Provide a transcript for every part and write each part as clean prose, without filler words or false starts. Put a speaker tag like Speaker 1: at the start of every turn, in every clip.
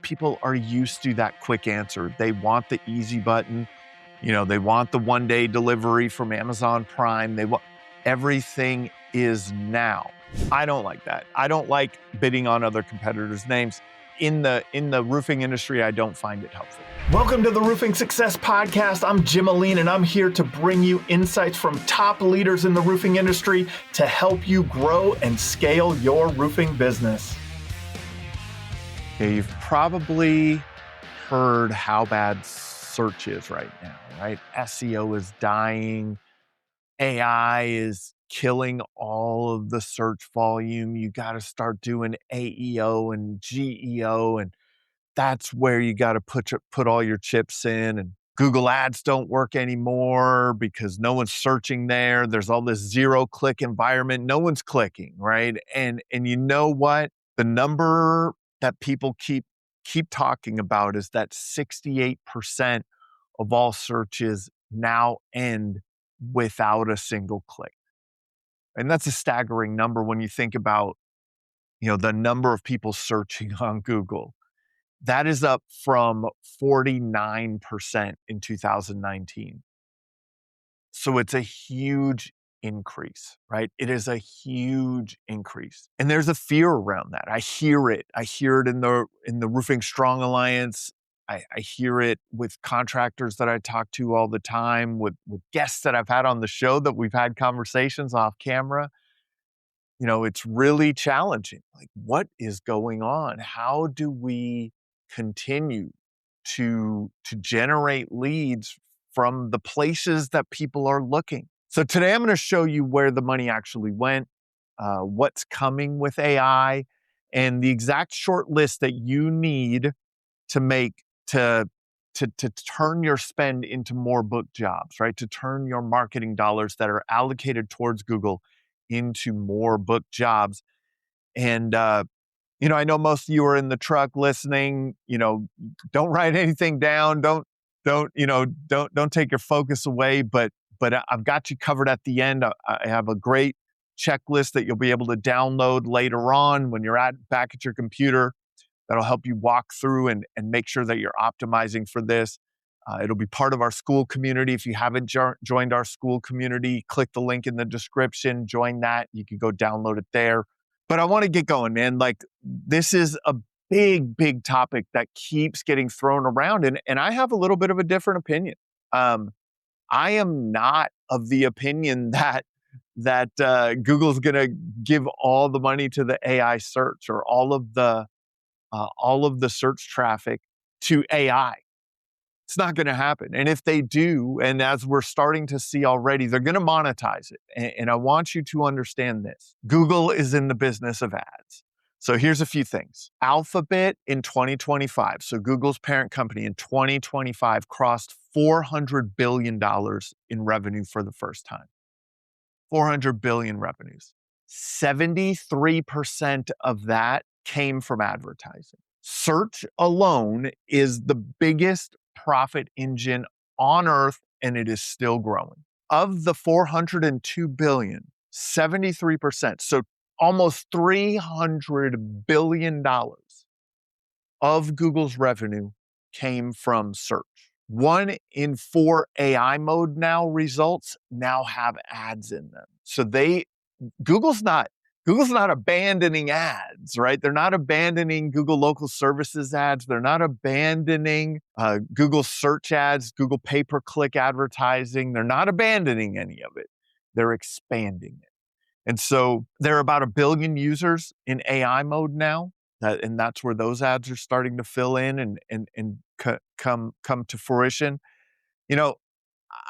Speaker 1: people are used to that quick answer. They want the easy button. They want the one-day delivery from Amazon Prime. Everything is now. I don't like that. I don't like bidding on other competitors' names. In the roofing industry, I don't find it helpful.
Speaker 2: Welcome to the Roofing Success Podcast. I'm Jim Ahlin, and I'm here to bring you insights from top leaders in the roofing industry to help you grow and scale your roofing business.
Speaker 1: Okay, you've probably heard how bad search is right now, right? SEO is dying. AI is killing all of the search volume. You got to start doing AEO and GEO, and that's where you got to put all your chips in. And Google Ads don't work anymore because no one's searching there. There's all this zero-click environment. No one's clicking, right? And you know what? The number that people keep talking about is that 68% of all searches now end without a single click. And that's a staggering number when you think about, the number of people searching on Google. That is up from 49% in 2019. So it's a huge increase, right? It is a huge increase. And there's a fear around that. I hear it. I hear it in the Roofing Strong Alliance. I hear it with contractors that I talk to all the time, with guests that I've had on the show that we've had conversations off camera. It's really challenging. Like, what is going on? How do we continue to generate leads from the places that people are looking? So today I'm going to show you where the money actually went, what's coming with AI, and the exact short list that you need to make to turn your spend into more booked jobs, right? To turn your marketing dollars that are allocated towards Google into more booked jobs. And, I know most of you are in the truck listening. Don't write anything down. Don't take your focus away. But I've got you covered at the end. I have a great checklist that you'll be able to download later on when you're back at your computer. That'll help you walk through and make sure that you're optimizing for this. It'll be part of our school community. If you haven't joined our school community, click the link in the description, join that. You can go download it there. But I want to get going, man. Like, this is a big, big topic that keeps getting thrown around. And I have a little bit of a different opinion. I am not of the opinion that Google's going to give all the money to the AI search or all of the search traffic to AI. It's not going to happen. And if they do, and as we're starting to see already, they're going to monetize it. And I want you to understand this. Google is in the business of ads. So here's a few things. Alphabet in 2025, so Google's parent company in 2025 crossed $400 billion in revenue for the first time. 400 billion revenues. 73% of that came from advertising. Search alone is the biggest profit engine on earth, and it is still growing. Of the 402 billion, 73%, so almost $300 billion of Google's revenue came from search. 1 in 4 AI mode now results now have ads in them. So Google's not abandoning ads, right? They're not abandoning Google Local Services ads. They're not abandoning Google search ads, Google pay-per-click advertising. They're not abandoning any of it. They're expanding it. And so there are about 1 billion users in AI mode now, and that's where those ads are starting to fill in and come to fruition.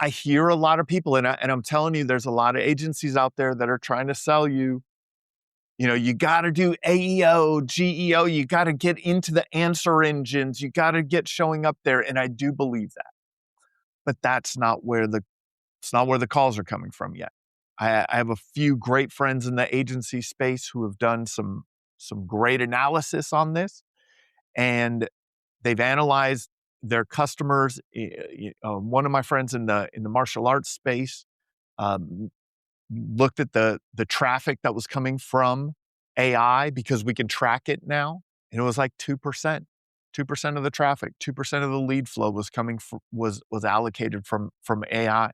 Speaker 1: I hear a lot of people, and I'm telling you, there's a lot of agencies out there that are trying to sell you, you got to do AEO, GEO, you got to get into the answer engines, you got to get showing up there. And I do believe that. But that's not where the calls are coming from yet. I have a few great friends in the agency space who have done some great analysis on this, and they've analyzed their customers. One of my friends in the martial arts space looked at the traffic that was coming from AI because we can track it now, and it was like 2%. 2% of the traffic, 2% of the lead flow was coming was allocated from AI.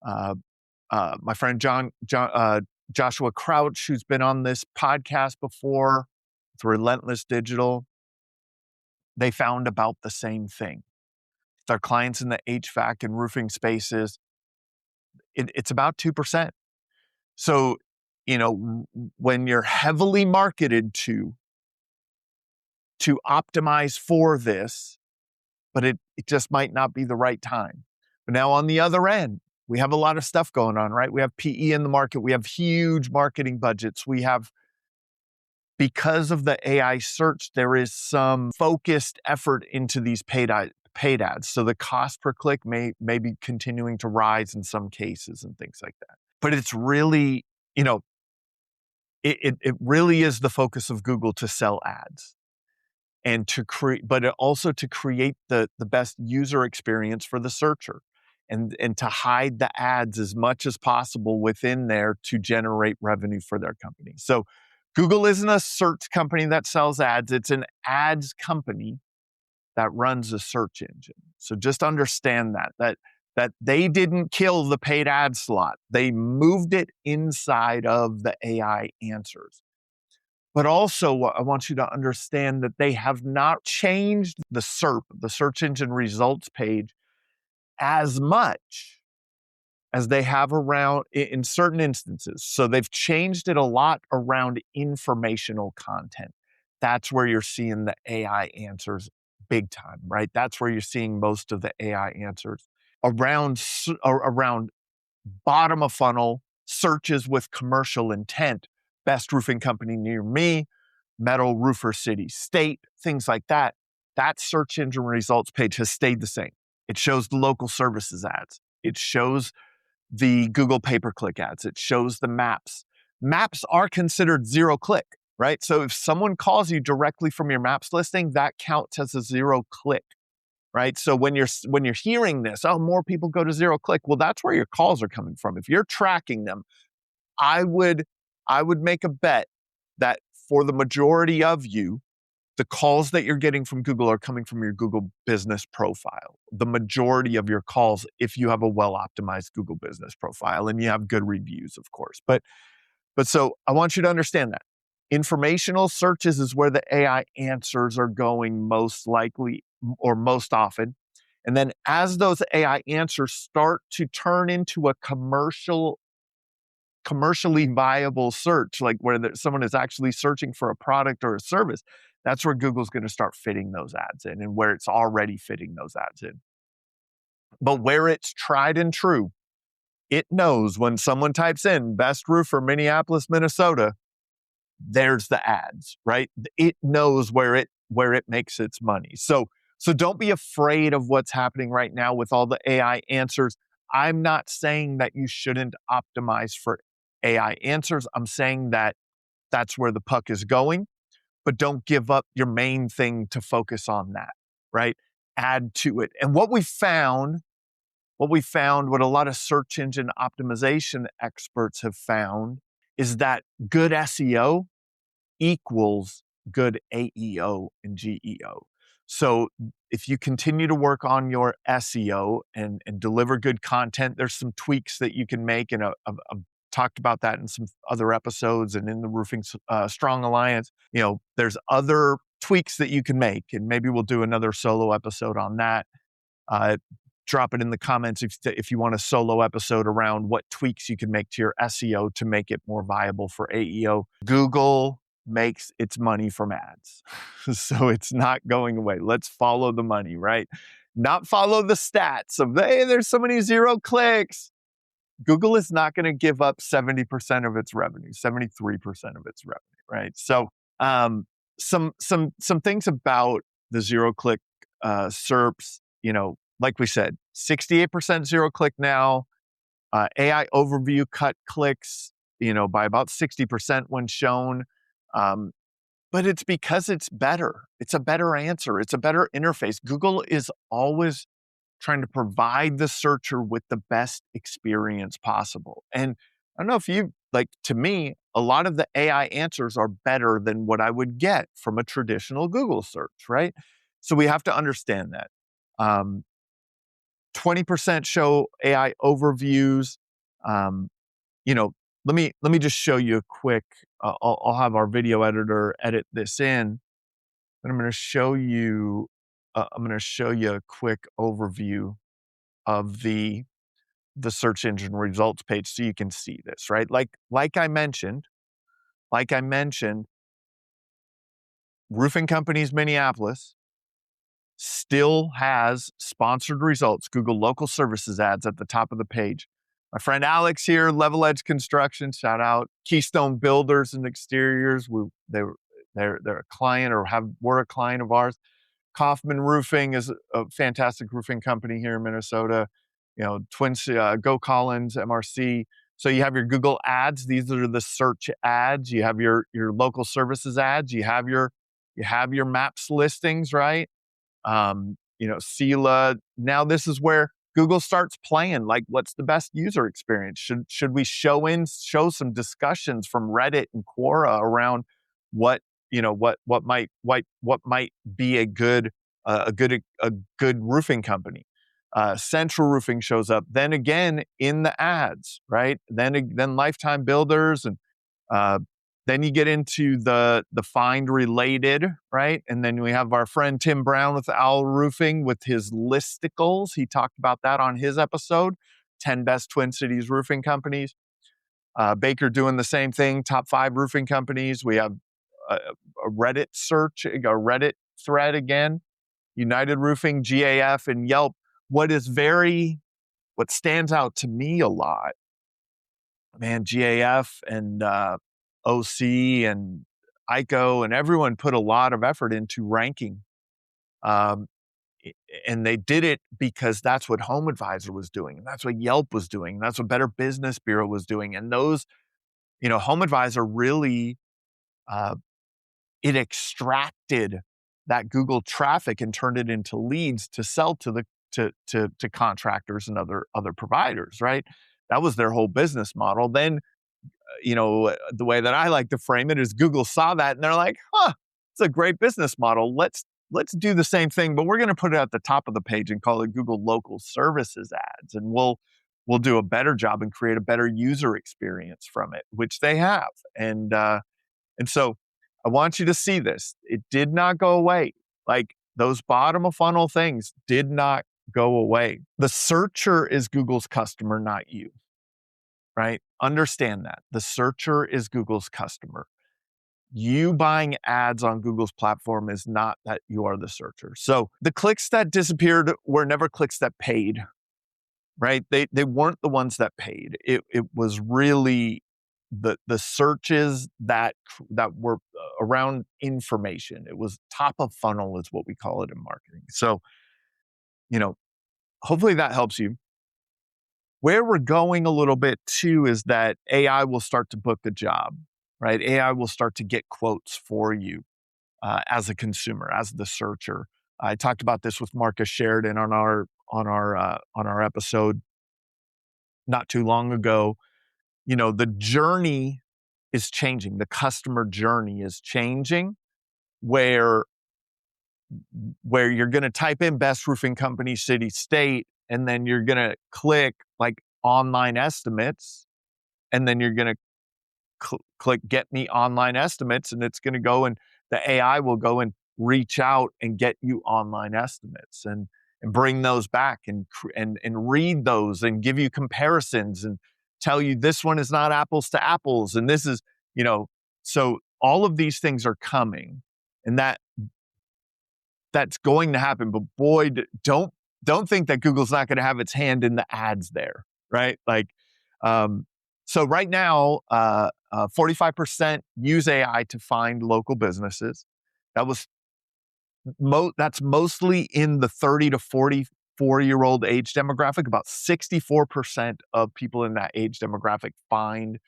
Speaker 1: My friend Joshua Crouch, who's been on this podcast before, with Relentless Digital, they found about the same thing. Their clients in the HVAC and roofing spaces, it's about 2%. So, when you're heavily marketed to optimize for this, but it just might not be the right time. But now on the other end, we have a lot of stuff going on, right? We have PE in the market. We have huge marketing budgets. We have, because of the AI search, there is some focused effort into these paid ads. So the cost per click may be continuing to rise in some cases and things like that. But it's really, it really is the focus of Google to sell ads and to create, but also to create the best user experience for the searcher, and to hide the ads as much as possible within there to generate revenue for their company. So Google isn't a search company that sells ads. It's an ads company that runs a search engine. So just understand that they didn't kill the paid ad slot. They moved it inside of the AI answers. But also, I want you to understand that they have not changed the SERP, the search engine results page, as much as they have around in certain instances. So they've changed it a lot around informational content. That's where you're seeing the AI answers big time, right? That's where you're seeing most of the AI answers around bottom of funnel searches with commercial intent. Best roofing company near me, metal roofer city, state, things like that. That search engine results page has stayed the same. It shows the local services ads. It shows the Google pay-per-click ads. It shows the maps. Maps are considered zero click, right? So if someone calls you directly from your maps listing, that counts as a zero click, right? So when you're hearing this, oh, more people go to zero click, well, that's where your calls are coming from. If you're tracking them, I would make a bet that for the majority of you, the calls that you're getting from Google are coming from your Google business profile. The majority of your calls, if you have a well-optimized Google business profile and you have good reviews, of course. But so I want you to understand that informational searches is where the AI answers are going most likely or most often. And then as those AI answers start to turn into a commercially viable search, like where someone is actually searching for a product or a service, that's where Google's going to start fitting those ads in, and where it's already fitting those ads in. But where it's tried and true, it knows when someone types in best roofer Minneapolis, Minnesota, there's the ads, right? It knows where it makes its money. So don't be afraid of what's happening right now with all the AI answers. I'm not saying that you shouldn't optimize for AI answers. I'm saying that that's where the puck is going, but don't give up your main thing to focus on that, right? Add to it. And what what a lot of search engine optimization experts have found is that good SEO equals good AEO and GEO. So if you continue to work on your SEO and deliver good content, there's some tweaks that you can make, and I've talked about that in some other episodes and in the Roofing Strong Alliance. There's other tweaks that you can make, and maybe we'll do another solo episode on that. Drop it in the comments if you want a solo episode around what tweaks you can make to your SEO to make it more viable for AEO. Google makes its money from ads. So it's not going away. Let's follow the money, right? Not follow the stats of, hey, there's so many zero clicks. Google is not going to give up 70% of its revenue, 73% of its revenue, right? So some things about the zero click SERPs, like we said, 68% zero click now. AI overview cut clicks, by about 60% when shown. But it's because it's better. It's a better answer. It's a better interface. Google is always trying to provide the searcher with the best experience possible. And I don't know if to me, a lot of the AI answers are better than what I would get from a traditional Google search, right? So we have to understand that. 20% show AI overviews. Um, you know, let me just show you a quick. I'll have our video editor edit this in, and I'm going to show you. I'm going to show you a quick overview of the search engine results page, so you can see this. Right, like I mentioned, Roofing Companies Minneapolis still has sponsored results, Google local services ads at the top of the page. My friend Alex here, Level Edge Construction, shout out. Keystone Builders and Exteriors, they're a client or were a client of ours. Kaufman Roofing is a fantastic roofing company here in Minnesota. Go Collins, MRC. So you have your Google ads. These are the search ads. You have your local services ads. You have your maps listings, right? Sela. Now this is where Google starts playing. Like, what's the best user experience? Should we show some discussions from Reddit and Quora around what might be a good roofing company? Central Roofing shows up. Then again in the ads, right? Then Lifetime Builders, and then you get into the find related, right? And then we have our friend Tim Brown with Owl Roofing with his listicles. He talked about that on his episode, 10 best Twin Cities roofing companies. Baker doing the same thing, top 5 roofing companies. We have a Reddit search, a Reddit thread again, United Roofing, GAF, and Yelp. What stands out to me a lot, man, GAF and OC and ICO and everyone put a lot of effort into ranking. And they did it because that's what Home Advisor was doing. And that's what Yelp was doing. And that's what Better Business Bureau was doing. And those, Home Advisor really, it extracted that Google traffic and turned it into leads to sell to contractors and other providers, right? That was their whole business model. Then, the way that I like to frame it is Google saw that and they're like, it's a great business model. Let's do the same thing, but we're going to put it at the top of the page and call it Google Local Services Ads. And we'll do a better job and create a better user experience from it, which they have. And so I want you to see this. It did not go away. Like, those bottom of funnel things did not go away. The searcher is Google's customer, not you, right? Understand that. The searcher is Google's customer. You buying ads on Google's platform is not that you are the searcher. So the clicks that disappeared were never clicks that paid, right? They weren't the ones that paid. It was really the searches that were around information. It was top of funnel is what we call it in marketing. So, hopefully that helps you. Where we're going a little bit too is that AI will start to book the job, right? AI will start to get quotes for you as a consumer, as the searcher. I talked about this with Marcus Sheridan on our episode not too long ago. The journey is changing. The customer journey is changing, where you're going to type in best roofing company, city, state, and then you're going to click like online estimates, and then you're going to click get me online estimates, and it's going to go, and the AI will go and reach out and get you online estimates and bring those back and read those and give you comparisons and tell you this one is not apples to apples and this is, so all of these things are coming, and that's going to happen. But boy, don't think that Google's not going to have its hand in the ads there, right? Like, so right now, 45% use AI to find local businesses. That's mostly in the 30 to 44-year-old age demographic. About 64% of people in that age demographic find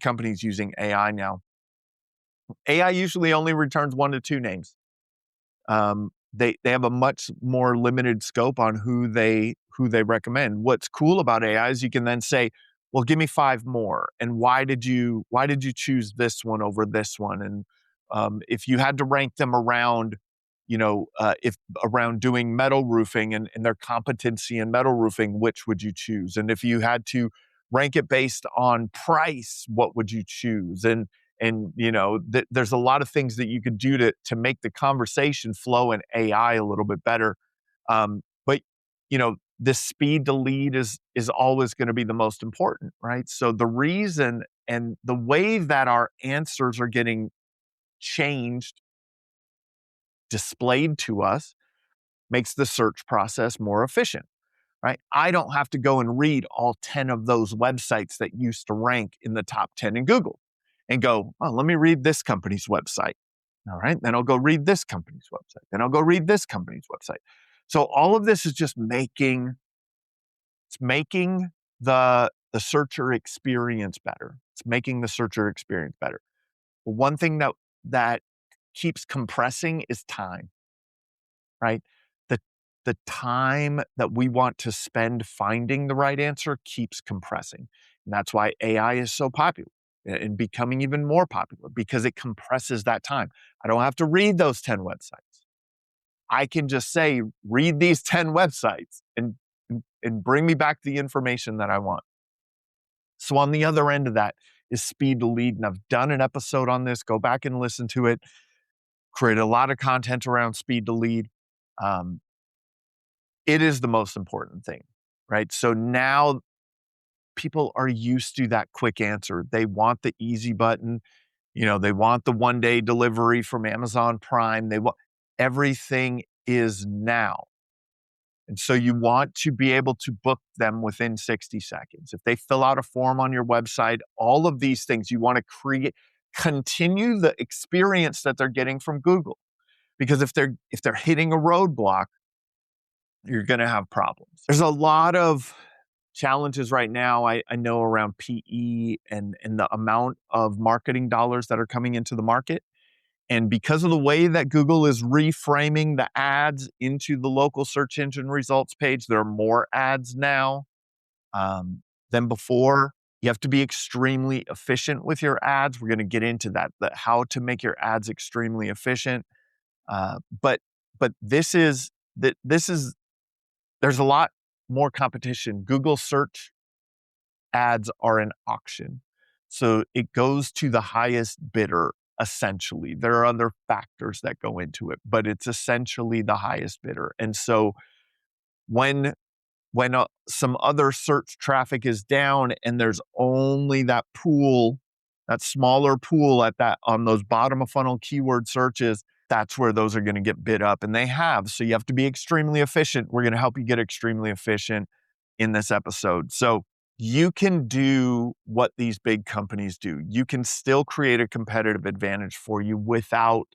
Speaker 1: companies using AI now. AI usually only returns 1 to 2 names. They have a much more limited scope on who they recommend. What's cool about AI is you can then say, well, give me 5 more. And why did you choose this one over this one? And if you had to rank them around, if around doing metal roofing and their competency in metal roofing, which would you choose? And if you had to rank it based on price, what would you choose? And there's a lot of things that you could do to make the conversation flow in AI a little bit better. But the speed to lead is always going to be the most important, right? So the reason and the way that our answers are getting changed, displayed to us, makes the search process more efficient, right? I don't have to go and read all 10 of those websites that used to rank in the top 10 in Google and go, oh, let me read this company's website. All right. Then I'll go read this company's website. Then I'll go read this company's website. So all of this is just making the searcher experience better. It's making the searcher experience better. One thing that keeps compressing is time, right? The the time that we want to spend finding the right answer keeps compressing. And that's why AI is so popular and becoming even more popular, because it compresses that time. I don't have to read those 10 websites. I can just say, read these 10 websites and bring me back the information that I want. So on the other end of that is speed to lead. And I've done an episode on this. Go back and listen to it. Created a lot of content around speed to lead. It is the most important thing, right? So now people are used to that quick answer. They want the easy button. They want the 1-day delivery from Amazon Prime. They want everything is now. And so you want to be able to book them within 60 seconds. If they fill out a form on your website, all of these things, you want to continue the experience that they're getting from Google. Because if they're hitting a roadblock, you're going to have problems. There's a lot of challenges right now, I know, around PE and the amount of marketing dollars that are coming into the market. And because of the way that Google is reframing the ads into the local search engine results page, there are more ads now than before. You have to be extremely efficient with your ads. We're going to get into that how to make your ads extremely efficient. But there's a lot more competition. Google search ads are an auction. So it goes to the highest bidder, essentially. There are other factors that go into it, but it's essentially the highest bidder. And so when some other search traffic is down and there's only that pool, that smaller pool on those bottom of funnel keyword searches, that's where those are going to get bid up, and they have. So you have to be extremely efficient. We're going to help you get extremely efficient in this episode. So you can do what these big companies do. You can still create a competitive advantage for you without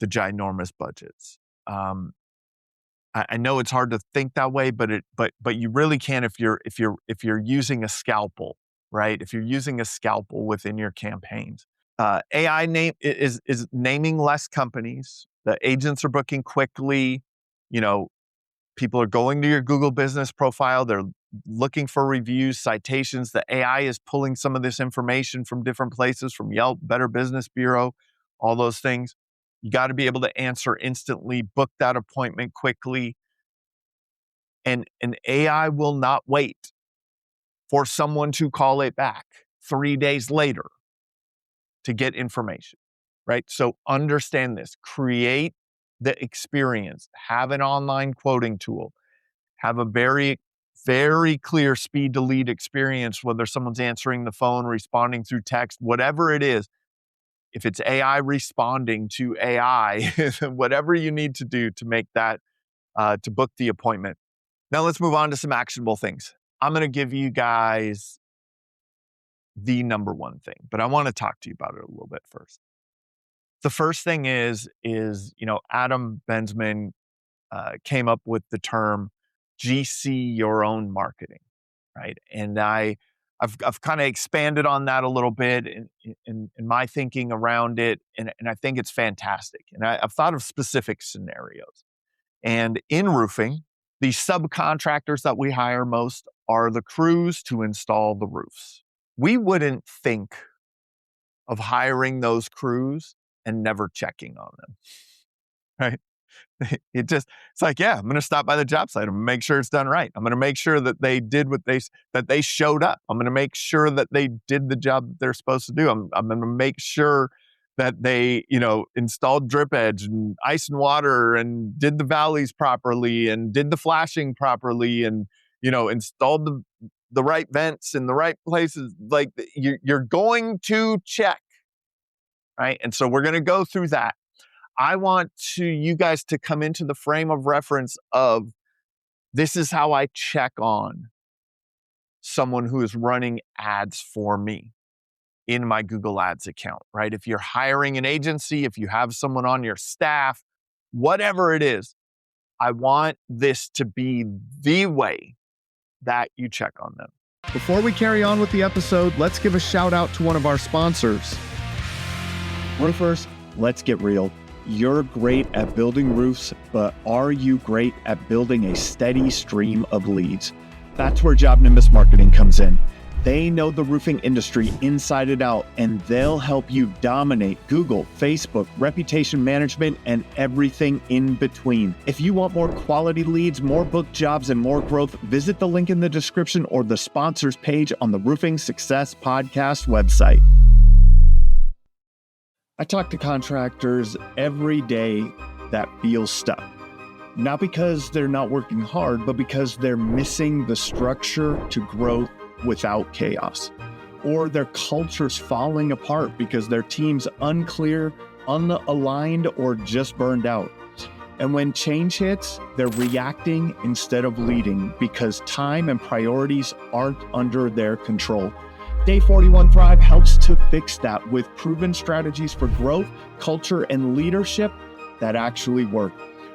Speaker 1: the ginormous budgets. I know it's hard to think that way, but you really can if you're using a scalpel, right? If you're using a scalpel within your campaigns. AI is naming less companies. The agents are booking quickly. People are going to your Google business profile. They're looking for reviews, citations. The AI is pulling some of this information from different places, from Yelp, Better Business Bureau, all those things. You got to be able to answer instantly, book that appointment quickly. And an AI will not wait for someone to call it back 3 days later to get information, right? So understand this. Create the experience. Have an online quoting tool. Have a very, very clear speed to lead experience, whether someone's answering the phone, responding through text, whatever it is. If it's AI responding to AI, whatever you need to do to make that, to book the appointment. Now let's move on to some actionable things. I'm going to give you guys the number one thing, but I want to talk to you about it a little bit first. The first thing is Adam Bensman came up with the term GC your own marketing, right? And I've kind of expanded on that a little bit in my thinking around it, and I think it's fantastic. And I've thought of specific scenarios. And in roofing, the subcontractors that we hire most are the crews to install the roofs. We wouldn't think of hiring those crews and never checking on them, right? It's like, yeah, I'm going to stop by the job site. I'm going to make sure it's done right. I'm going to make sure that they did that they showed up. I'm going to make sure that they did the job that they're supposed to do. I'm going to make sure that they, installed drip edge and ice and water and did the valleys properly and did the flashing properly and, installed the right vents in the right places. Like you're going to check, right? And so we're going to go through that. I want you guys to come into the frame of reference of this is how I check on someone who is running ads for me in my Google Ads account, right? If you're hiring an agency, if you have someone on your staff, whatever it is, I want this to be the way that you check on them.
Speaker 3: Before we carry on with the episode, let's give a shout out to one of our sponsors. Well, first, let's get real. You're great at building roofs, but are you great at building a steady stream of leads? That's where Job Nimbus Marketing comes in. They know the roofing industry inside and out, and they'll help you dominate Google, Facebook, reputation management, and everything in between. If you want more quality leads, more booked jobs, and more growth, visit the link in the description or the sponsors page on the Roofing Success Podcast website. I talk to contractors every day that feel stuck. Not because they're not working hard, but because they're missing the structure to growth without chaos. Or their culture's falling apart because their team's unclear, unaligned, or just burned out. And when change hits, they're reacting instead of leading because time and priorities aren't under their control. Day 41 Thrive helps to fix that with proven strategies for growth, culture, and leadership that actually work.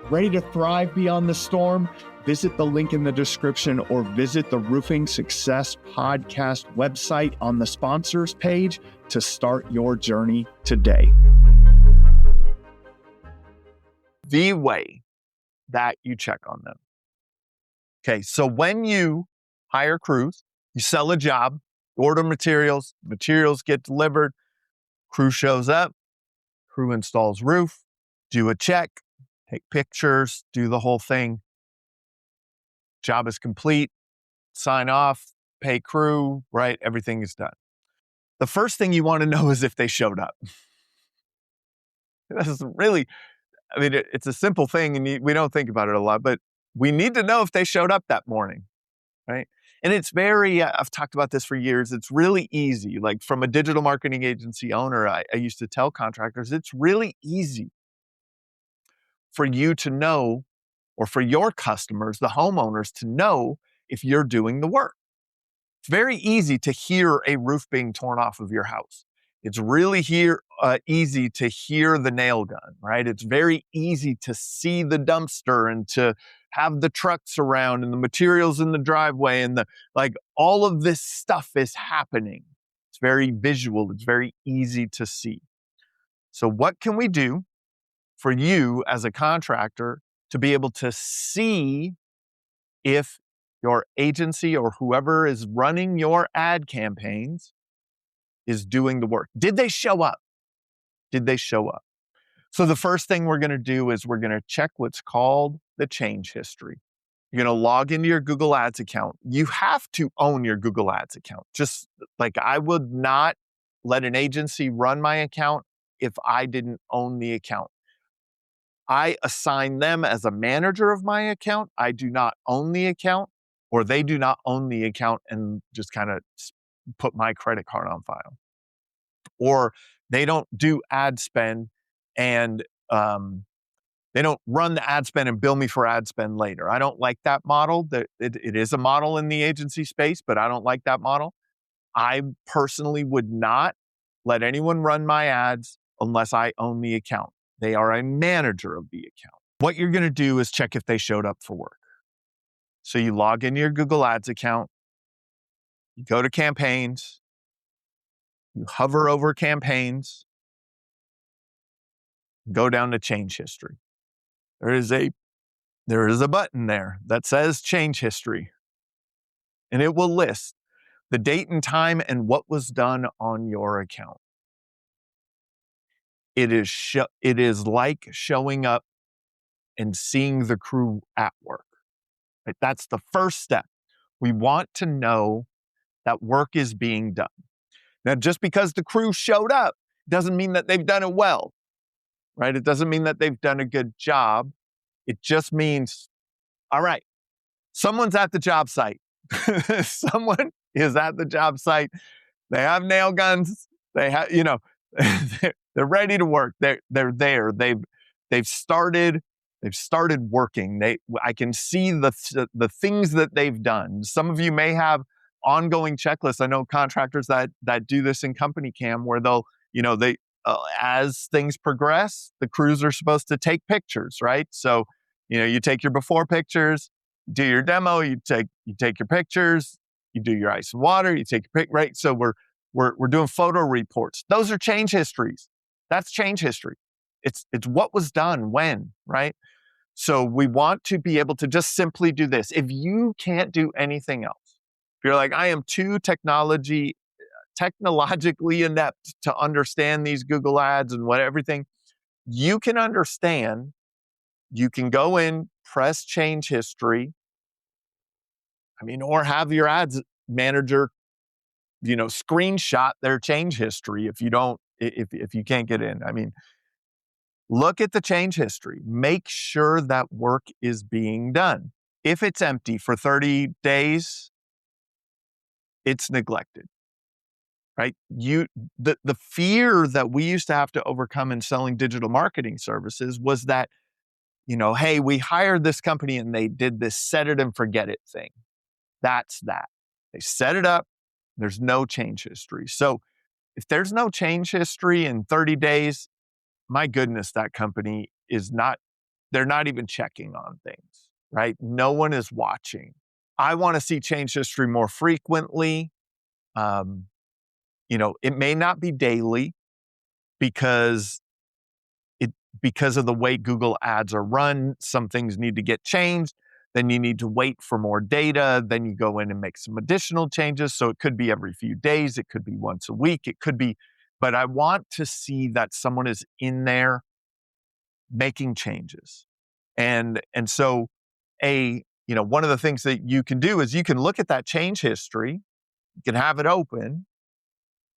Speaker 3: Ready to thrive beyond the storm? Visit the link in the description or visit the Roofing Success Podcast website on the sponsors page to start your journey today.
Speaker 1: The way that you check on them. Okay, so when you hire crews, you sell a job, order materials get delivered, crew shows up, crew installs roof, do a check, take pictures, do the whole thing. Job is complete, sign off, pay crew, right? Everything is done. The first thing you want to know is if they showed up. This is really, it's a simple thing and we don't think about it a lot, but we need to know if they showed up that morning, right? And it's I've talked about this for years. It's really easy. Like from a digital marketing agency owner, I used to tell contractors, it's really easy for you to know, or for your customers, the homeowners, to know if you're doing the work. It's very easy to hear a roof being torn off of your house. It's really easy to hear the nail gun, right? It's very easy to see the dumpster and to have the trucks around and the materials in the driveway and all of this stuff is happening. It's very visual. It's very easy to see. So what can we do for you as a contractor to be able to see if your agency or whoever is running your ad campaigns is doing the work? Did they show up? Did they show up? So the first thing we're going to do is we're going to check what's called the change history. You're going to log into your Google Ads account. You have to own your Google Ads account. Just like I would not let an agency run my account if I didn't own the account. I assign them as a manager of my account. I do not own the account, or they do not own the account and just kind of put my credit card on file. Or they don't do ad spend and they don't run the ad spend and bill me for ad spend later. I don't like that model. It is a model in the agency space, but I don't like that model. I personally would not let anyone run my ads unless I own the account. They are a manager of the account. What you're going to do is check if they showed up for work. So you log into your Google Ads account, you go to campaigns, you hover over campaigns, go down to change history. There is a button there that says change history, and it will list the date and time and what was done on your account. It is like showing up and seeing the crew at work. Right? That's the first step. We want to know that work is being done. Now, just because the crew showed up doesn't mean that they've done it well, right? It doesn't mean that they've done a good job. It just means, all right, someone's at the job site. Someone is at the job site. They have nail guns. They have, they're ready to work. They're there. They've started working. I can see the things that they've done. Some of you may have ongoing checklists. I know contractors that do this in company cam where they'll, as things progress, the crews are supposed to take pictures, right? So, you take your before pictures, do your demo, you take your pictures, you do your ice and water, you take your pic, right? So we're doing photo reports. Those are change histories. That's change history. It's what was done when, right? So we want to be able to just simply do this. If you can't do anything else, if you're like, I am too technologically inept to understand these Google ads and everything, you can understand. You can go in, press change history. Or have your ads manager, screenshot their change history if you can't get in. Look at the change history. Make sure that work is being done. If it's empty for 30 days, it's neglected, right? The fear that we used to have to overcome in selling digital marketing services was that, hey, we hired this company and they did this set it and forget it thing. That's that. They set it up. There's no change history. So if there's no change history in 30 days, my goodness, that company they're not even checking on things, right? No one is watching. I want to see change history more frequently. It may not be daily because of the way Google ads are run. Some things need to get changed. Then you need to wait for more data. Then you go in and make some additional changes. So it could be every few days. It could be once a week. It could be, but I want to see that someone is in there making changes. And so one of the things that you can do is you can look at that change history. You can have it open.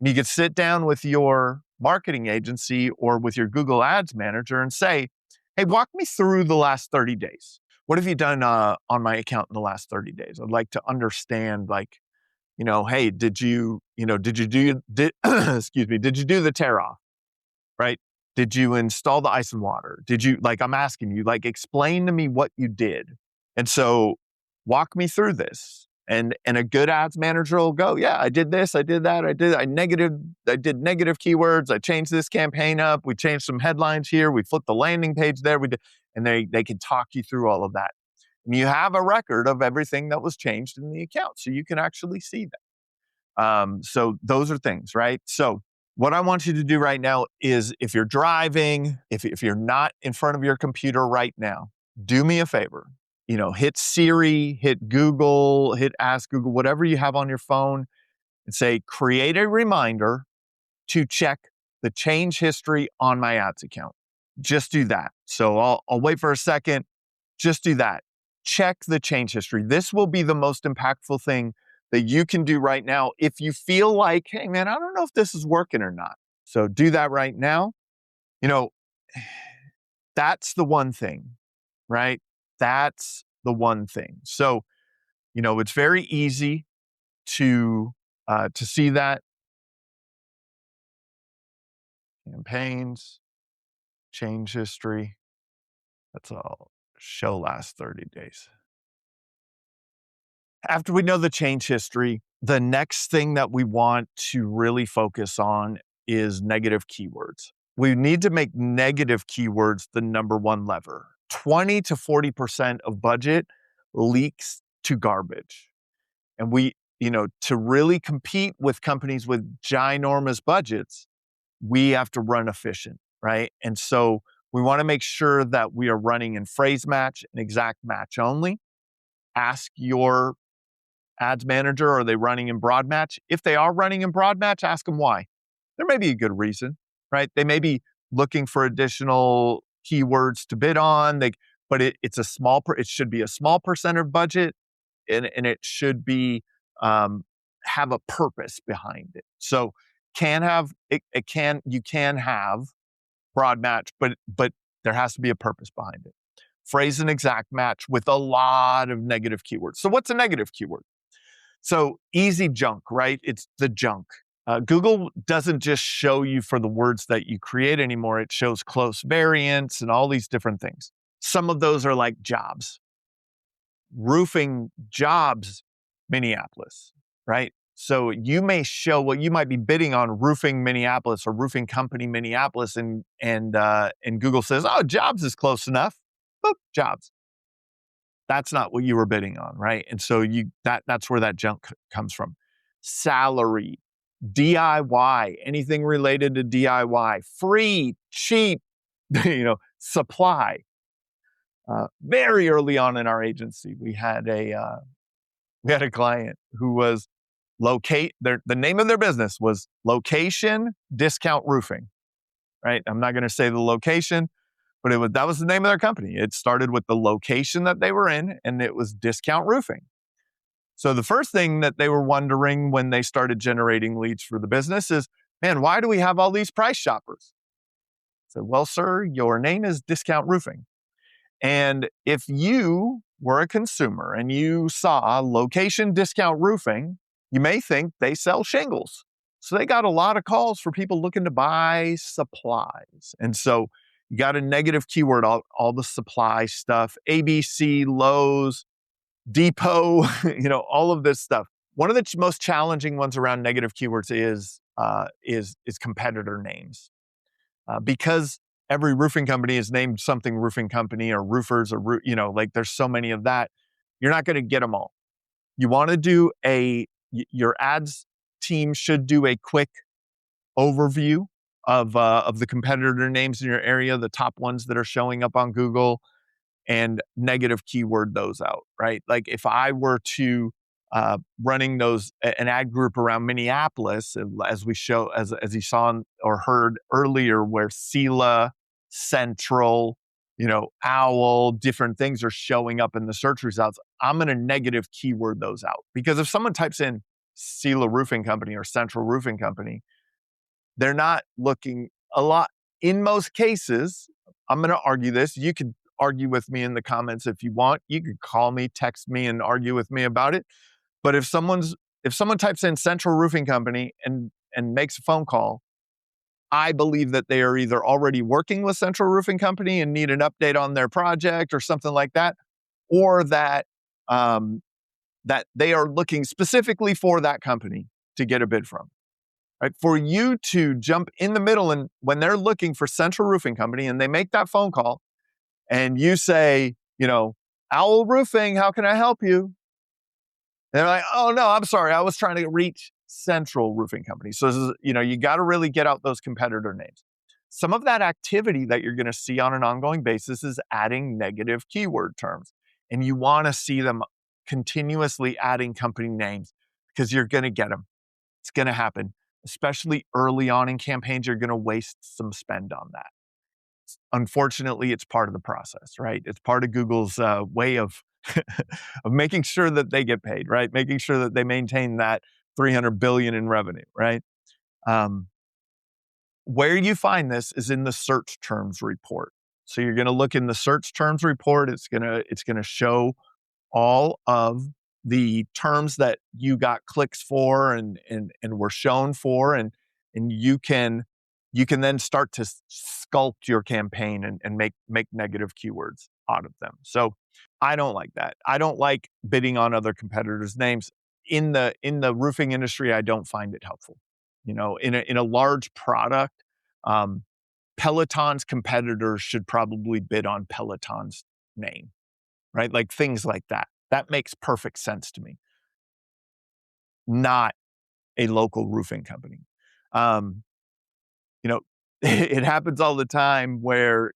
Speaker 1: And you can sit down with your marketing agency or with your Google Ads manager and say, hey, walk me through the last 30 days. What have you done on my account in the last 30 days? I'd like to understand, hey, did you do the tear off, right? Did you install the ice and water? Did you, I'm asking you, explain to me what you did. And so walk me through this. And a good ads manager will go, yeah, I did this, I did that, I did negative keywords, I changed this campaign up, we changed some headlines here, we flipped the landing page there, and they can talk you through all of that. And you have a record of everything that was changed in the account, so you can actually see that. So those are things, right? So what I want you to do right now is, if you're driving, if you're not in front of your computer right now, do me a favor. Hit Siri, hit Google, hit Ask Google, whatever you have on your phone, and say, create a reminder to check the change history on my ads account. Just do that. So I'll wait for a second. Just do that. Check the change history. This will be the most impactful thing that you can do right now if you feel like, hey, man, I don't know if this is working or not. So do that right now. That's the one thing, right? That's the one thing. So, it's very easy to see that. Campaigns, change history. That's all. Show last 30 days. After we know the change history, the next thing that we want to really focus on is negative keywords. We need to make negative keywords the number one lever. 20 to 40% of budget leaks to garbage. And to really compete with companies with ginormous budgets, we have to run efficient, right? And so we want to make sure that we are running in phrase match and exact match only. Ask your ads manager, are they running in broad match? If they are running in broad match, ask them why. There may be a good reason, right? They may be looking for additional keywords to bid on, but it's a small, it should be a small percent of budget, and it should be, have a purpose behind it. So you can have broad match, but there has to be a purpose behind it. Phrase and exact match with a lot of negative keywords. So what's a negative keyword? So easy junk, right? It's the junk. Google doesn't just show you for the words that you create anymore. It shows close variants and all these different things. Some of those are like jobs. Roofing jobs, Minneapolis, right? So you may show what you might be bidding on roofing Minneapolis or roofing company Minneapolis, and Google says, oh, jobs is close enough. Boop, jobs. That's not what you were bidding on, right? And so that's where that junk comes from. Salary, DIY, anything related to DIY, free, cheap, supply. Very early on in our agency, we had a client who was the name of their business was Location Discount Roofing, right? I'm not going to say the location, but that was the name of their company. It started with the location that they were in, and it was Discount Roofing. So the first thing that they were wondering when they started generating leads for the business is, man, why do we have all these price shoppers? I said, well, sir, your name is Discount Roofing. And if you were a consumer and you saw Location Discount Roofing, you may think they sell shingles. So they got a lot of calls for people looking to buy supplies. And so you got a negative keyword, all the supply stuff, ABC, Lowe's, Depot, all of this stuff. One of the most challenging ones around negative keywords is competitor names. Because every roofing company is named something roofing company or roofers or, there's so many of that. You're not going to get them all. You want to do your ads team should do a quick overview of the competitor names in your area, the top ones that are showing up on Google, and negative keyword those out, right? Like if I were to running an ad group around Minneapolis, as you saw or heard earlier, where Sela, Central, Owl, different things are showing up in the search results, I'm going to negative keyword those out. Because if someone types in Sela Roofing Company or Central Roofing Company, they're not looking a lot. In most cases, I'm going to argue this. You could argue with me in the comments if you want. You could call me, text me, and argue with me about it. But if someone types in Central Roofing Company and makes a phone call, I believe that they are either already working with Central Roofing Company and need an update on their project or something like that, or that that they are looking specifically for that company to get a bid from. Right? For you to jump in the middle, and when they're looking for Central Roofing Company and they make that phone call, and you say, Owl Roofing, how can I help you? They're like, oh no, I'm sorry, I was trying to reach Central Roofing Company. So this is, you got to really get out those competitor names. Some of that activity that you're going to see on an ongoing basis is adding negative keyword terms, and you want to see them continuously adding company names because you're going to get them. It's going to happen, especially early on in campaigns. You're going to waste some spend on that. Unfortunately, it's part of the process, right? It's part of Google's way of of making sure that they get paid, right? Making sure that they maintain that 300 billion in revenue, right? Where you find this is in the search terms report. So you're going to look in the search terms report. It's going to show all of the terms that you got clicks for and were shown for, and you can then start to sculpt your campaign and make negative keywords out of them. So I don't like that. I don't like bidding on other competitors' names. In the roofing industry, I don't find it helpful. In a large product, Peloton's competitors should probably bid on Peloton's name, right? Like things like that. That makes perfect sense to me. Not a local roofing company. It happens all the time where,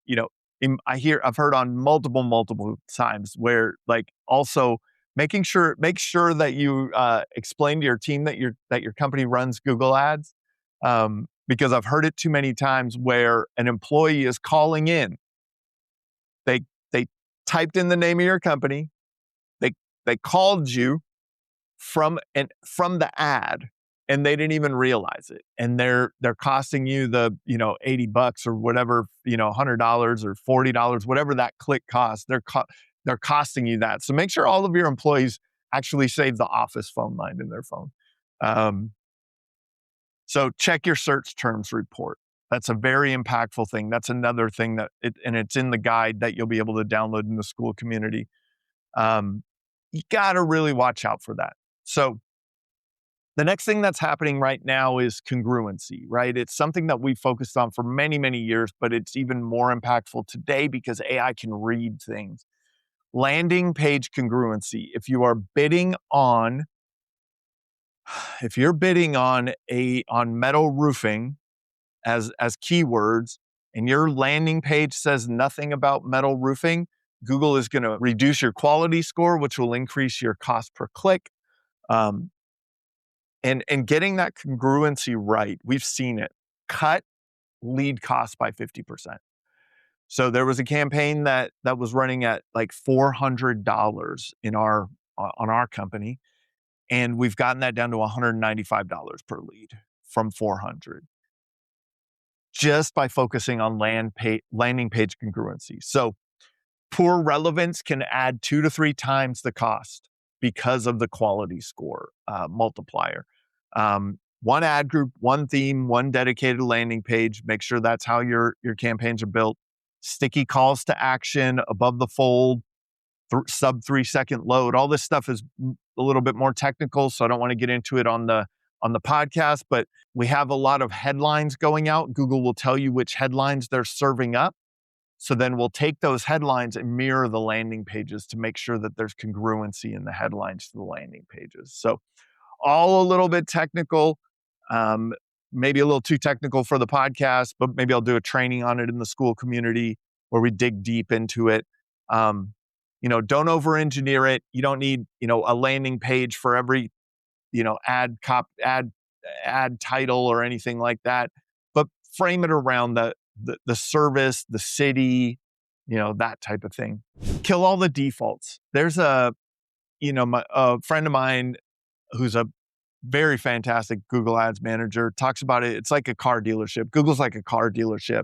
Speaker 1: I've heard on multiple times where, like, also make sure that you explain to your team that your company runs Google ads. Because I've heard it too many times where an employee is calling in. They typed in the name of your company. They called you from the ad, and they didn't even realize it. And they're costing you the, $80 or whatever, $100 or $40, whatever that click costs. They're costing you that. So make sure all of your employees actually save the office phone line in their phone. So check your search terms report. That's a very impactful thing. That's another thing and it's in the guide that you'll be able to download in the school community. You got to really watch out for that. So the next thing that's happening right now is congruency, right? It's something that we focused on for many, many years, but it's even more impactful today because AI can read things. Landing page congruency. If you're bidding on metal roofing as keywords, and your landing page says nothing about metal roofing, Google is going to reduce your quality score, which will increase your cost per click. And getting that congruency right, we've seen it cut lead costs by 50%. So there was a campaign that was running at like $400 on our company, and we've gotten that down to $195 per lead from $400, just by focusing on landing page congruency. So poor relevance can add 2 to 3 times the cost because of the quality score multiplier. One ad group, one theme, one dedicated landing page. Make sure that's how your campaigns are built. Sticky calls to action, above the fold, sub 3-second load. All this stuff is a little bit more technical, so I don't want to get into it on the podcast, but we have a lot of headlines going out. Google will tell you which headlines they're serving up. So then we'll take those headlines and mirror the landing pages to make sure that there's congruency in the headlines to the landing pages. So all a little bit technical, maybe a little too technical for the podcast, but maybe I'll do a training on it in the school community where we dig deep into it. Don't over-engineer it. You don't need, a landing page for every, ad title or anything like that, but frame it around the service, the city, that type of thing. Kill all the defaults. There's a friend of mine who's a very fantastic Google Ads manager talks about it. It's like a car dealership. Google's like a car dealership.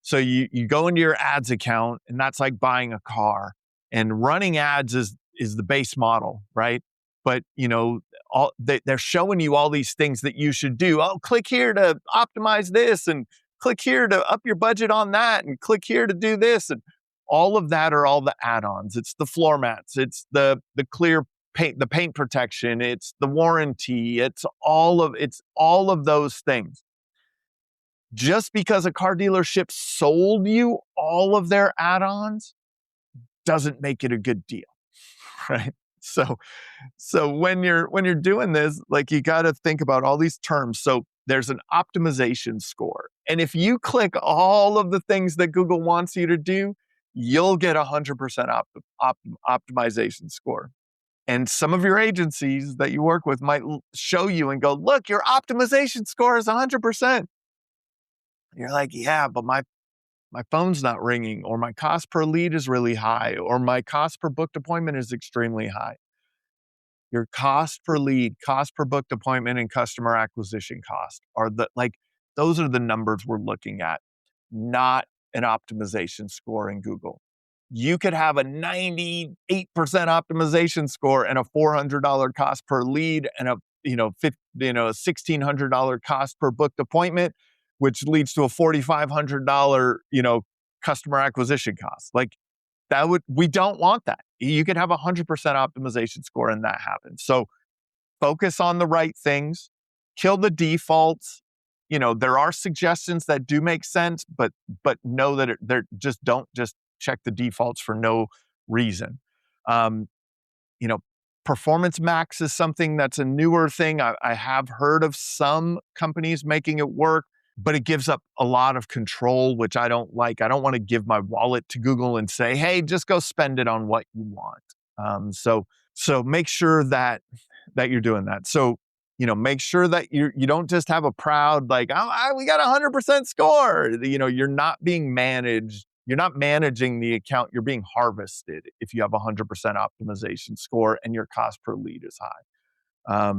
Speaker 1: So you go into your ads account, and that's like buying a car. And running ads is the base model, right? But they're showing you all these things that you should do. Oh, click here to optimize this, and click here to up your budget on that, and click here to do this, and all of that are all the add-ons. It's the floor mats, it's the clear paint, the paint protection, it's the warranty, it's all of those things. Just because a car dealership sold you all of their add-ons doesn't make it a good deal, right? So when you're doing this, like, you got to think about all these terms. So there's an optimization score. And if you click all of the things that Google wants you to do, you'll get 100% optimization score. And some of your agencies that you work with might show you and go, look, your optimization score is 100%. You're like, yeah, but my phone's not ringing, or my cost per lead is really high, or my cost per booked appointment is extremely high. Your cost per lead, cost per booked appointment, and customer acquisition cost those are the numbers we're looking at, not an optimization score in Google. You could have a 98% optimization score and a $400 cost per lead and a $1,600 cost per booked appointment, which leads to a $4,500 customer acquisition cost. Like, we don't want that. You could have 100% optimization score and that happens. So focus on the right things, kill the defaults. There are suggestions that do make sense, but know that don't just check the defaults for no reason. Performance max is something that's a newer thing. I have heard of some companies making it work, but it gives up a lot of control, which I don't like. I don't want to give my wallet to Google and say, hey, just go spend it on what you want. So make sure that you're doing that. So, make sure that you don't just have a proud, like, we got 100% score. You're not being managed you're not managing the account, you're being harvested if you have 100% optimization score and your cost per lead is high.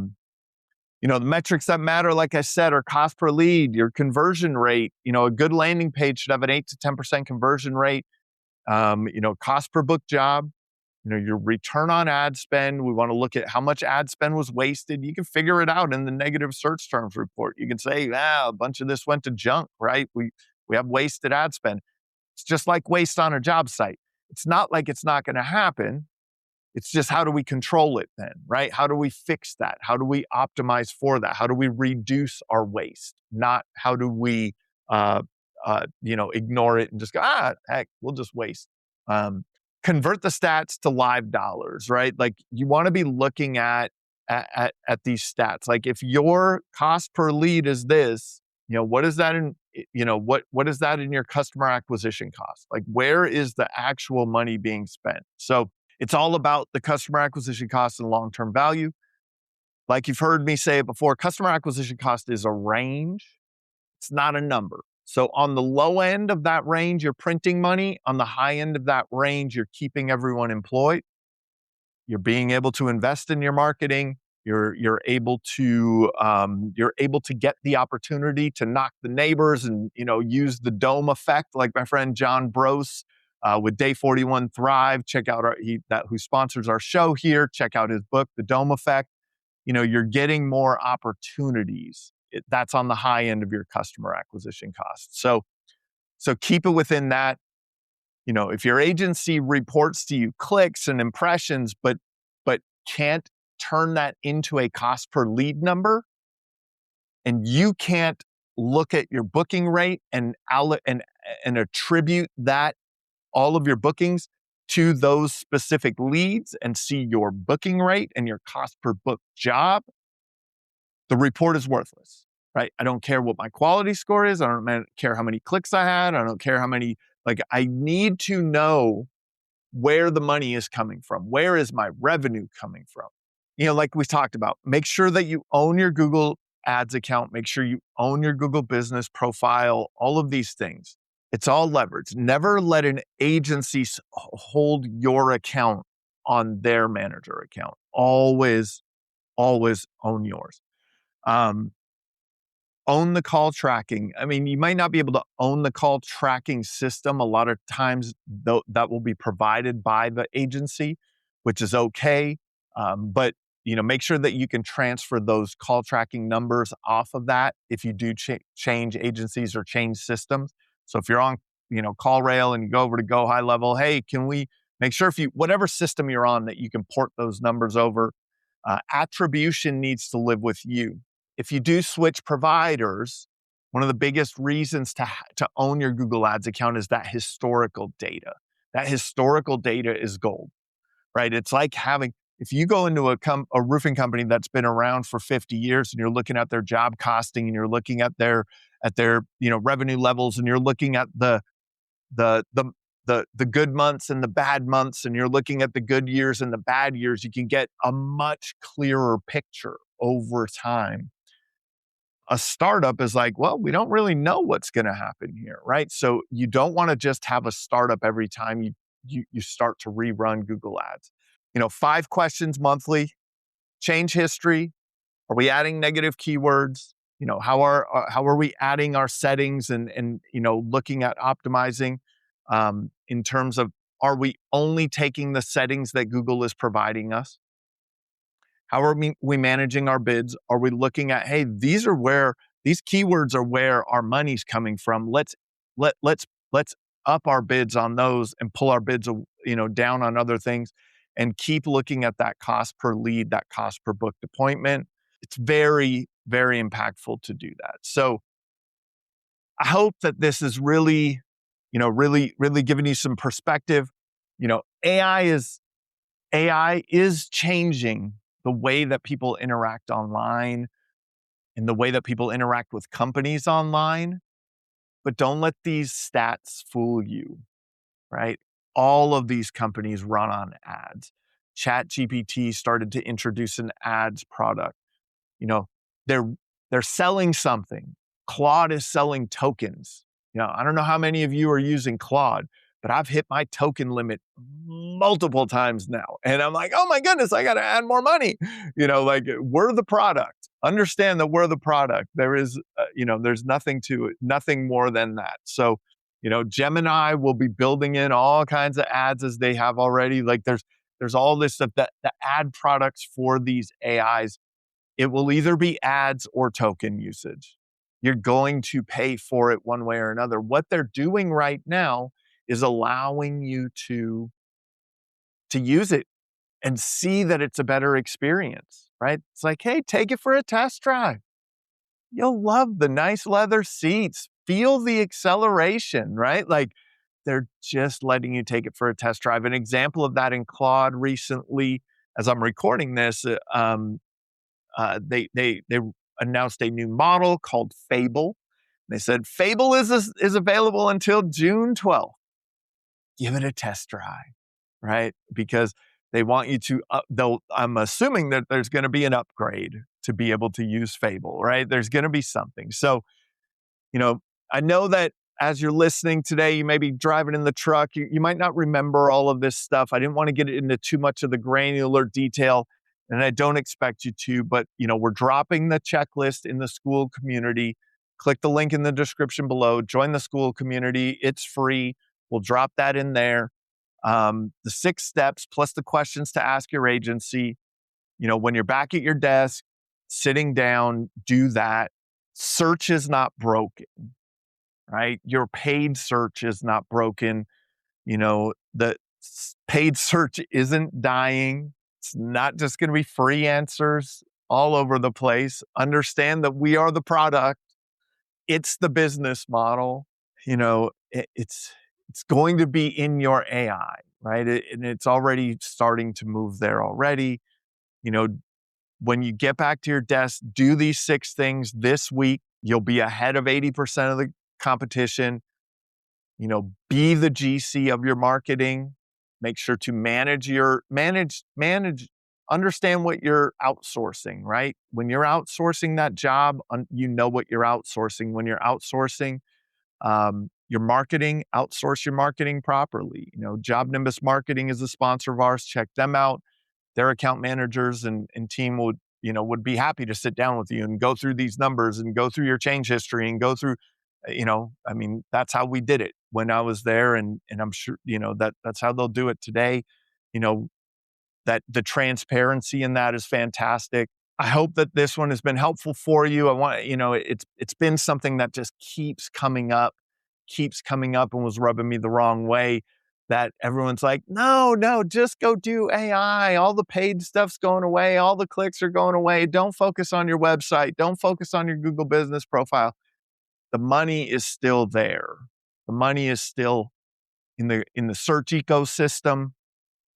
Speaker 1: The metrics that matter, like I said, are cost per lead, your conversion rate. A good landing page should have an 8 to 10% conversion rate. Cost per book job, your return on ad spend. We want to look at how much ad spend was wasted. You can figure it out in the negative search terms report. You can say, a bunch of this went to junk, right? We have wasted ad spend. It's just like waste on a job site. It's not like it's not going to happen. It's just, how do we control it then, right? How do we fix that? How do we optimize for that? How do we reduce our waste? Not how do we, ignore it and just go, heck, we'll just waste. Convert the stats to live dollars, right? Like, you want to be looking at these stats. Like, if your cost per lead is this, what is that in, what is that in your customer acquisition cost? Like, where is the actual money being spent? So it's all about the customer acquisition cost and long-term value. Like you've heard me say it before, customer acquisition cost is a range. It's not a number. So on the low end of that range, you're printing money. On the high end of that range, you're keeping everyone employed. You're being able to invest in your marketing. You're able to get the opportunity to knock the neighbors and use the dome effect, like my friend John Brose with Day 41 Thrive. Check out who sponsors our show here. Check out his book, The Dome Effect. You're getting more opportunities. That's on the high end of your customer acquisition costs. So keep it within that. If your agency reports to you clicks and impressions, but can't turn that into a cost per lead number, and you can't look at your booking rate and attribute that, all of your bookings, to those specific leads and see your booking rate and your cost per book job, the report is worthless, right? I don't care what my quality score is. I don't care how many clicks I had. I don't care how many, I need to know where the money is coming from. Where is my revenue coming from? Like we talked about, make sure that you own your Google Ads account. Make sure you own your Google business profile, all of these things. It's all leverage. Never let an agency hold your account on their manager account. Always own yours. Own the call tracking. I mean, you might not be able to own the call tracking system. A lot of times that will be provided by the agency, which is okay. But make sure that you can transfer those call tracking numbers off of that if you do change agencies or change systems. So if you're on, CallRail and you go over to Go High Level, hey, can we make sure whatever system you're on, that you can port those numbers over? Attribution needs to live with you. If you do switch providers, one of the biggest reasons to own your Google Ads account is that historical data. That historical data is gold, right? It's like if you go into a roofing company that's been around for 50 years and you're looking at their job costing and you're looking at their revenue levels and you're looking at the good months and the bad months and you're looking at the good years and the bad years, you can get a much clearer picture over time. A startup is like, well, we don't really know what's going to happen here, right? So you don't want to just have a startup every time you start to rerun Google Ads. 5 questions monthly. Change history. Are we adding negative keywords? How are we adding our settings and looking at optimizing in terms of, are we only taking the settings that Google is providing us? How are we managing our bids? Are we looking at, hey, these keywords are where our money's coming from. Let's up our bids on those and pull our bids down on other things, and keep looking at that cost per lead, that cost per booked appointment. It's very, very impactful to do that. So I hope that this is really giving you some perspective. AI is changing the way that people interact online and the way that people interact with companies online. But don't let these stats fool you, right? All of these companies run on ads. ChatGPT started to introduce an ads product. They're selling something. Claude is selling tokens. I don't know how many of you are using Claude, but I've hit my token limit multiple times now. And I'm like, oh my goodness, I got to add more money. Like we're the product. Understand that we're the product. There is, there's nothing to it, nothing more than that. So, Gemini will be building in all kinds of ads as they have already. Like there's all this stuff that the ad products for these AIs, it will either be ads or token usage. You're going to pay for it one way or another. What they're doing right now is allowing you to use it and see that it's a better experience, right? It's like, hey, take it for a test drive. You'll love the nice leather seats. Feel the acceleration, right? Like they're just letting you take it for a test drive. An example of that in Claude recently, as I'm recording this, they announced a new model called Fable. They said Fable is available until June 12th. Give it a test drive, right? Because they want you to, I'm assuming that there's going to be an upgrade to be able to use Fable, right? There's going to be something. So, I know that as you're listening today, you may be driving in the truck. You might not remember all of this stuff. I didn't want to get into too much of the granular detail, and I don't expect you to, but, we're dropping the checklist in the school community. Click the link in the description below. Join the school community. It's free. We'll drop that in there. The 6 steps plus the questions to ask your agency. When you're back at your desk, sitting down, do that. Search is not broken, right? Your paid search is not broken. The paid search isn't dying. It's not just going to be free answers all over the place. Understand that we are the product. It's the business model. It's going to be in your AI, right? And it's already starting to move there already. When you get back to your desk, do these 6 things this week. You'll be ahead of 80% of the competition. Be the GC of your marketing. Make sure to manage, understand what you're outsourcing, right? When you're outsourcing that job, you know what you're outsourcing. When you're outsourcing your marketing, outsource your marketing properly. Job Nimbus Marketing is a sponsor of ours. Check them out. Their account managers and team would be happy to sit down with you and go through these numbers and go through your change history and go through, that's how we did it when I was there. And I'm sure, that's how they'll do it today. That the transparency in that is fantastic. I hope that this one has been helpful for you. I want, it's been something that just keeps coming up and was rubbing me the wrong way. That everyone's like, no, just go do AI. All the paid stuff's going away. All the clicks are going away. Don't focus on your website. Don't focus on your Google business profile. The money is still there. The money is still in the search ecosystem.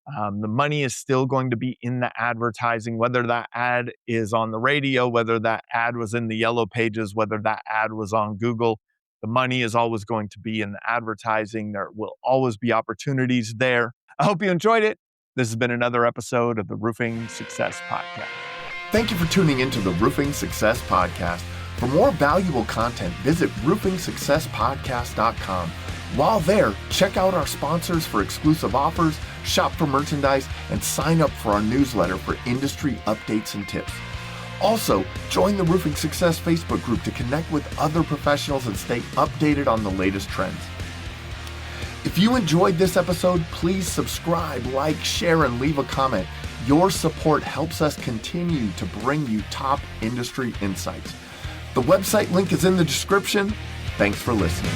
Speaker 1: The money is still going to be in the advertising, whether that ad is on the radio, whether that ad was in the yellow pages, whether that ad was on Google. The money is always going to be in the advertising. There will always be opportunities there. I hope you enjoyed it. This has been another episode of the Roofing Success Podcast.
Speaker 2: Thank you for tuning into the Roofing Success Podcast. For more valuable content, visit roofingsuccesspodcast.com. While there, check out our sponsors for exclusive offers, shop for merchandise, and sign up for our newsletter for industry updates and tips. Also, join the Roofing Success Facebook group to connect with other professionals and stay updated on the latest trends. If you enjoyed this episode, please subscribe, like, share, and leave a comment. Your support helps us continue to bring you top industry insights. The website link is in the description. Thanks for listening.